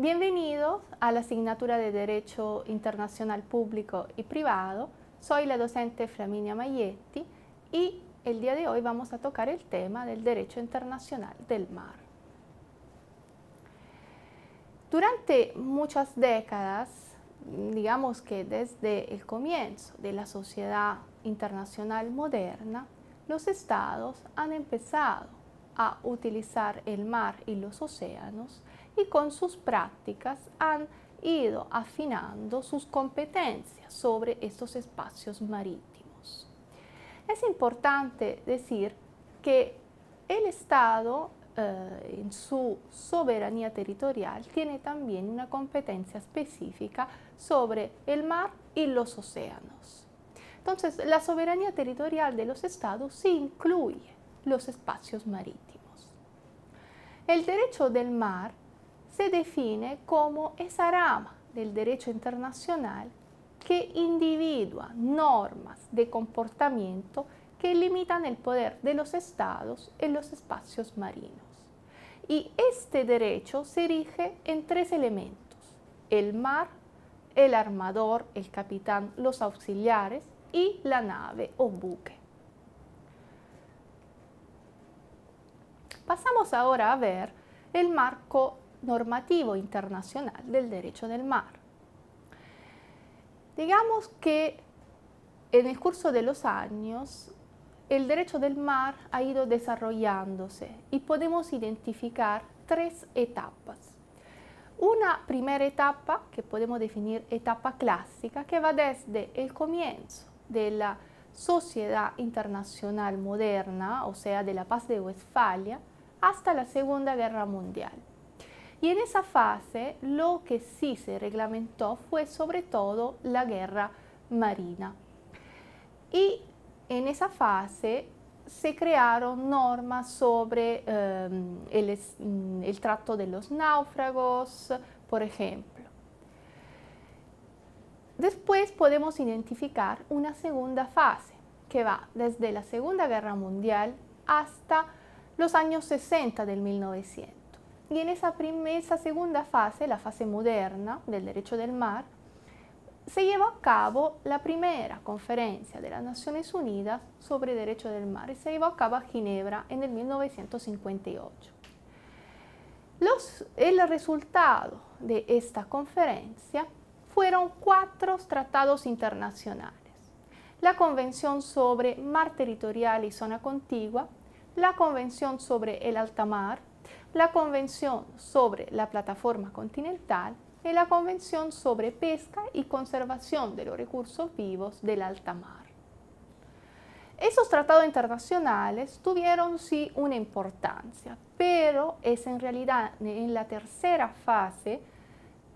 Bienvenidos a la asignatura de Derecho Internacional Público y Privado. Soy la docente Flaminia Maietti y el día de hoy vamos a tocar el tema del derecho internacional del mar. Durante muchas décadas, digamos que desde el comienzo de la sociedad internacional moderna, los estados han empezado a utilizar el mar y los océanos y con sus prácticas han ido afinando sus competencias sobre estos espacios marítimos. Es importante decir que el Estado en su soberanía territorial tiene también una competencia específica sobre el mar y los océanos. Entonces, la soberanía territorial de los estados sí incluye los espacios marítimos. El derecho del mar se define como esa rama del derecho internacional que individúa normas de comportamiento que limitan el poder de los estados en los espacios marinos. Y este derecho se rige en tres elementos: el mar, el armador, el capitán, los auxiliares y la nave o buque. Pasamos ahora a ver el marco normativo internacional del derecho del mar. Digamos que en el curso de los años el derecho del mar ha ido desarrollándose y podemos identificar tres etapas. Una primera etapa que podemos definir etapa clásica, que va desde el comienzo de la sociedad internacional moderna, o sea, de la Paz de Westfalia, hasta la Segunda Guerra Mundial. Y en esa fase lo que sí se reglamentó fue sobre todo la guerra marina. Y en esa fase se crearon normas sobre el trato de los náufragos, por ejemplo. Después podemos identificar una segunda fase que va desde la Segunda Guerra Mundial hasta los años 60 del 1900. Y en esa segunda fase, la fase moderna del derecho del mar, se llevó a cabo la primera conferencia de las Naciones Unidas sobre derecho del mar y se llevó a cabo a Ginebra en el 1958. El resultado de esta conferencia fueron 4 tratados internacionales: la Convención sobre Mar Territorial y Zona Contigua, la Convención sobre el Alta Mar, la Convención sobre la Plataforma Continental y la Convención sobre Pesca y Conservación de los Recursos Vivos del Alta Mar. Esos tratados internacionales tuvieron sí una importancia, pero es en realidad en la tercera fase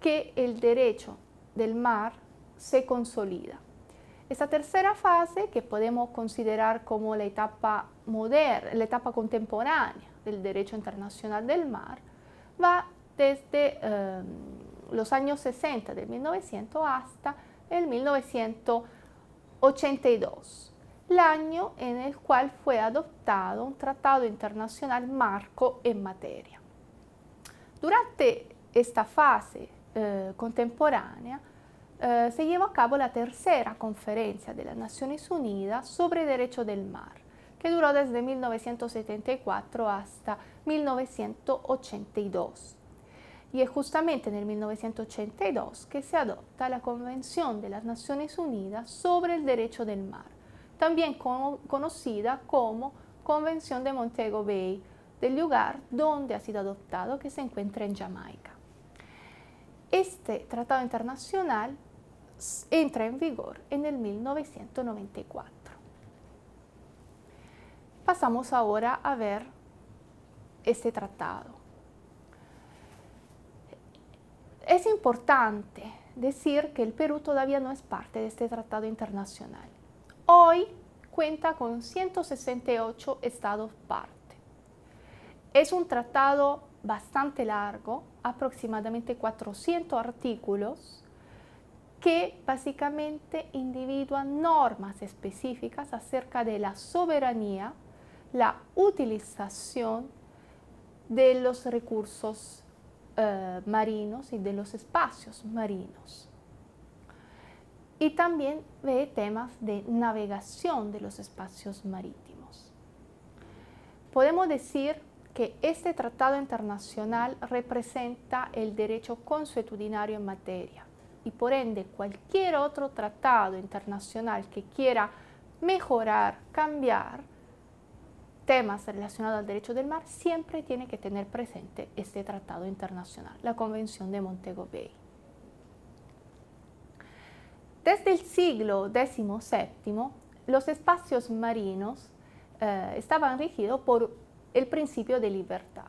que el derecho del mar se consolida. Esta tercera fase, que podemos considerar como la etapa moderna, la etapa contemporánea del derecho internacional del mar, va desde los años 60 del 1900 hasta el 1982, el año en el cual fue adoptado un tratado internacional marco en materia. Durante esta fase contemporánea se llevó a cabo la tercera conferencia de las Naciones Unidas sobre derecho del mar, que duró desde 1974 hasta 1982. Y es justamente en el 1982 que se adopta la Convención de las Naciones Unidas sobre el derecho del mar, también conocida como Convención de Montego Bay, del lugar donde ha sido adoptado, que se encuentra en Jamaica. Este tratado internacional entra en vigor en el 1994. Pasamos ahora a ver este tratado. Es importante decir que el Perú todavía no es parte de este tratado internacional. Hoy cuenta con 168 estados parte. Es un tratado bastante largo, aproximadamente 400 artículos, que básicamente individuan normas específicas acerca de la soberanía, la utilización de los recursos marinos y de los espacios marinos. Y también ve temas de navegación de los espacios marítimos. Podemos decir que este tratado internacional representa el derecho consuetudinario en materia y por ende cualquier otro tratado internacional que quiera mejorar, cambiar temas relacionados al derecho del mar siempre tiene que tener presente este tratado internacional, la Convención de Montego Bay. Desde el siglo XVII, los espacios marinos estaban regidos por el principio de libertad.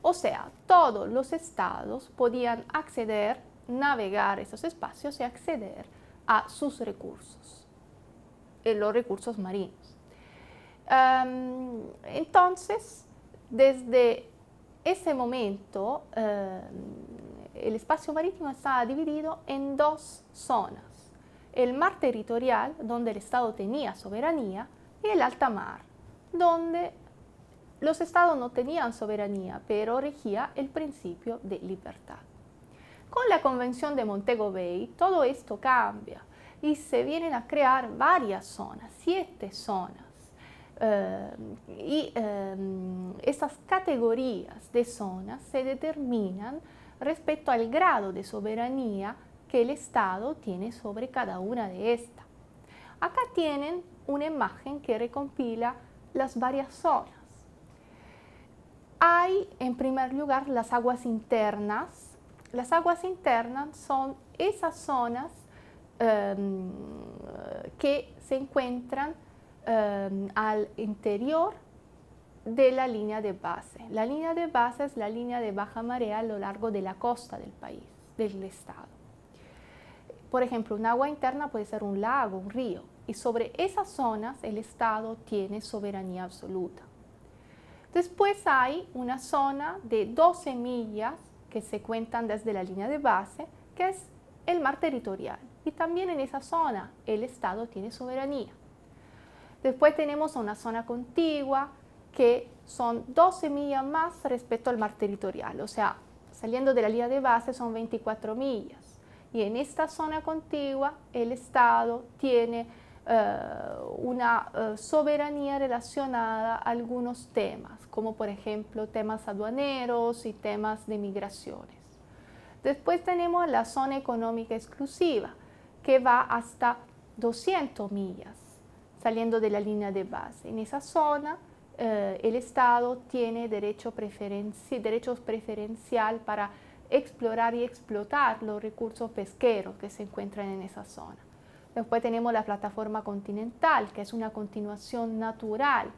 O sea, todos los estados podían acceder, navegar esos espacios y acceder a sus recursos, los recursos marinos. Entonces, desde ese momento, el espacio marítimo estaba dividido en dos zonas. El mar territorial, donde el Estado tenía soberanía, y el alta mar, donde los estados no tenían soberanía, pero regía el principio de libertad. Con la Convención de Montego Bay, todo esto cambia y se vienen a crear varias zonas, 7 zonas. Estas categorías de zonas se determinan respecto al grado de soberanía que el Estado tiene sobre cada una de estas. Acá tienen una imagen que recompila las varias zonas. Hay, en primer lugar, las aguas internas. Las aguas internas son esas zonas que se encuentran al interior de la línea de base. La línea de base es la línea de baja marea a lo largo de la costa del país, del estado. Por ejemplo, un agua interna puede ser un lago, un río, y sobre esas zonas el Estado tiene soberanía absoluta. Después hay una zona de 12 millas que se cuentan desde la línea de base, que es el mar territorial. Y también en esa zona el Estado tiene soberanía. Después tenemos una zona contigua que son 12 millas más respecto al mar territorial. O sea, saliendo de la línea de base son 24 millas. Y en esta zona contigua el Estado tiene una soberanía relacionada a algunos temas, como por ejemplo temas aduaneros y temas de migraciones. Después tenemos la zona económica exclusiva, que va hasta 200 millas, saliendo de la línea de base. En esa zona el Estado tiene derechos preferencial para explorar y explotar los recursos pesqueros que se encuentran en esa zona. Después tenemos la plataforma continental, que es una continuación natural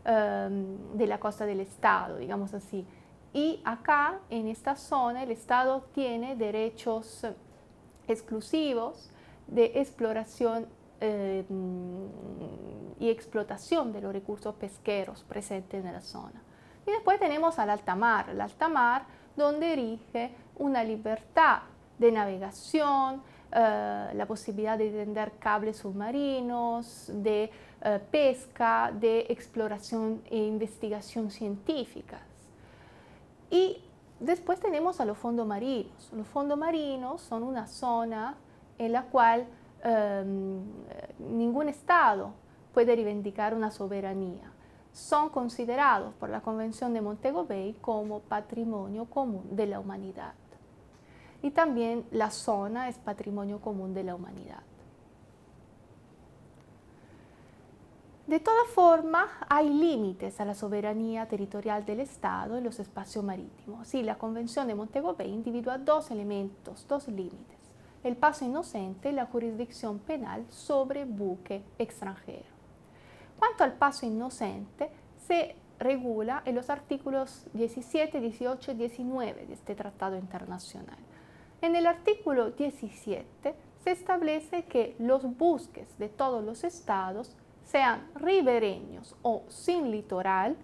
de la costa del Estado, digamos así. Y acá, en esta zona, el Estado tiene derechos exclusivos de exploración y explotación de los recursos pesqueros presentes en la zona. Y después tenemos al alta mar donde rige una libertad de navegación, la posibilidad de tender cables submarinos, de pesca, de exploración e investigación científicas. Y después tenemos a los fondos marinos. Los fondos marinos son una zona en la cual ningún Estado puede reivindicar una soberanía. Son considerados por la Convención de Montego Bay como patrimonio común de la humanidad. Y también la zona es patrimonio común de la humanidad. De todas formas, hay límites a la soberanía territorial del Estado en los espacios marítimos. Sí, la Convención de Montego Bay individúa dos elementos, dos límites: el paso inocente y la jurisdicción penal sobre buque extranjero. Cuanto al paso inocente, se regula en los artículos 17, 18 y 19 de este tratado internacional. En el artículo 17 se establece que los buques de todos los estados, sean ribereños o sin litoral,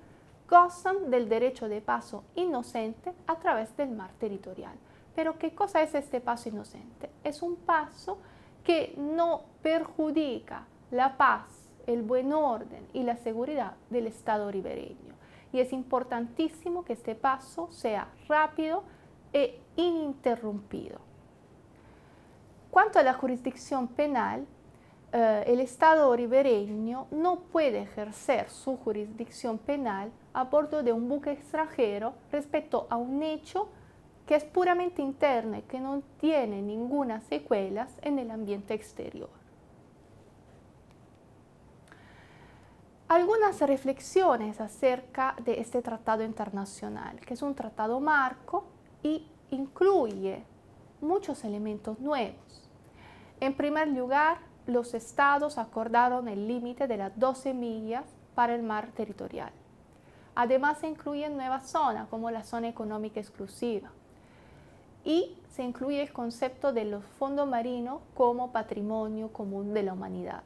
gozan del derecho de paso inocente a través del mar territorial. Pero ¿qué cosa es este paso inocente? Es un paso que no perjudica la paz, el buen orden y la seguridad del Estado ribereño. Y es importantísimo que este paso sea rápido e ininterrumpido. Cuanto a la jurisdicción penal, el Estado ribereño no puede ejercer su jurisdicción penal a bordo de un buque extranjero respecto a un hecho que es puramente interno y que no tiene ninguna secuelas en el ambiente exterior. Algunas reflexiones acerca de este tratado internacional, que es un tratado marco y incluye muchos elementos nuevos. En primer lugar, los estados acordaron el límite de las 12 millas para el mar territorial. Además, se incluyen nuevas zonas como la zona económica exclusiva y se incluye el concepto de los fondos marinos como patrimonio común de la humanidad.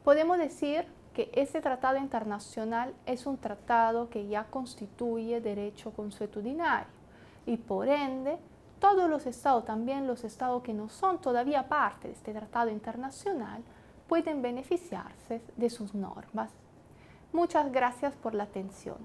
Podemos decir que este tratado internacional es un tratado que ya constituye derecho consuetudinario y por ende todos los estados, también los estados que no son todavía parte de este tratado internacional, pueden beneficiarse de sus normas. Muchas gracias por la atención.